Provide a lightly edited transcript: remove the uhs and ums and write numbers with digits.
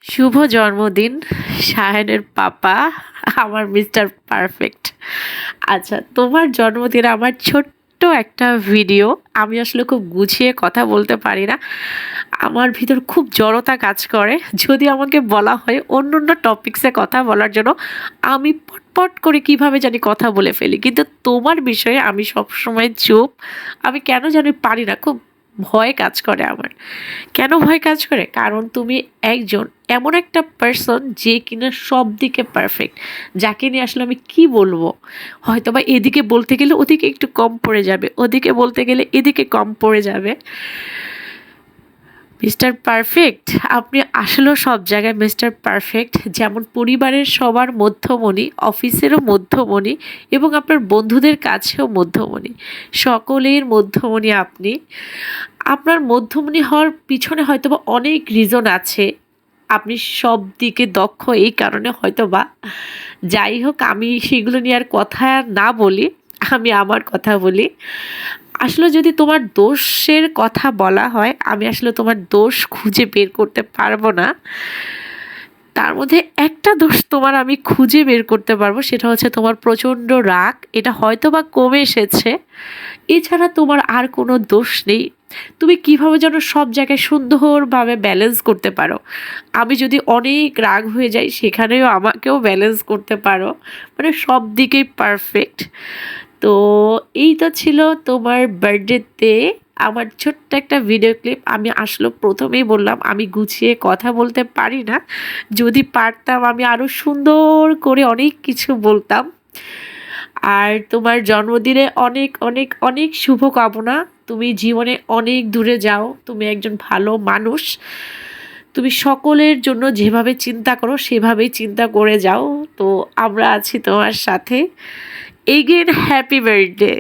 শুভ জন্মদিন শাহেনের পাপা, আমার mister perfect. আচ্ছা, তোমার জন্মদিনে আমার ছোট্ট একটা ভিডিও। আমি আসলে খুব গুছিয়ে কথা বলতে পারি না, আমার ভিতর খুব জড়তা কাজ করে। যদি আমাকে বলা হয় অন্য অন্য টপিক্সে কথা বলার জন্য, আমি পটপট করে কিভাবে জানি কথা বলে ফেলি, কিন্তু তোমার বিষয়ে আমি সবসময় চুপ। আমি কেন জানি পারি না, খুব ভয় কাজ করে আমার। কেন ভয় কাজ করে? কারণ তুমি একজন এমন একটা পার্সন যে কিনা সব দিকে পারফেক্ট, যাকে নিয়ে আসলে আমি কি বলবো, হয়তো বা এদিকে বলতে গেলে ওদিকে একটু কম পড়ে যাবে, ওদিকে বলতে গেলে এদিকে কম পড়ে যাবে। মিস্টার পারফেক্ট, আপনি আসলেও সব জায়গায় মিস্টার পারফেক্ট। যেমন পরিবারের সবার মধ্যমণি, অফিসেরও মধ্যমণি, এবং আপনার বন্ধুদের কাছেও মধ্যমণি, সকলের মধ্যমণি আপনি। আপনার মধ্যমণি হওয়ার পিছনে হয়তোবা অনেক রিজন আছে। আপনি সব দিকে দক্ষ এই কারণে হয়তোবা। যাই হোক, আমি সেগুলো নিয়ে আর কথা না বলি, আমি আমার কথা বলি। আসলে যদি তোমার দোষের কথা বলা হয়, আমি আসলে তোমার দোষ খুঁজে বের করতে পারবো না। তার মধ্যে একটা দোষ তোমার আমি খুঁজে বের করতে পারবো, সেটা হচ্ছে তোমার প্রচণ্ড রাগ। এটা হয়তো বা কমে এসেছে, এছাড়া তোমার আর কোনো দোষ নেই। তুমি কিভাবে যেন সব জায়গায় সুন্দরভাবে ব্যালেন্স করতে পারো। আমি যদি অনেক রাগ হয়ে যাই, সেখানেও আমাকেও ব্যালেন্স করতে পারো, মানে সব দিকেই পারফেক্ট। তো এই তো ছিল তোমার বার্থডেতে আমার ছোট্ট একটা ভিডিও ক্লিপ। আমি আসলে প্রথমেই বললাম আমি গুছিয়ে কথা বলতে পারি না, যদি পারতাম আমি আরও সুন্দর করে অনেক কিছু বলতাম। আর তোমার জন্মদিনে অনেক অনেক অনেক শুভকামনা। তুমি জীবনে অনেক দূরে যাও, তুমি একজন ভালো মানুষ। তুমি সকলের জন্য যেভাবে চিন্তা করো সেভাবেই চিন্তা করে যাও। তো আমরা আছি তোমার সাথে। Again happy birthday.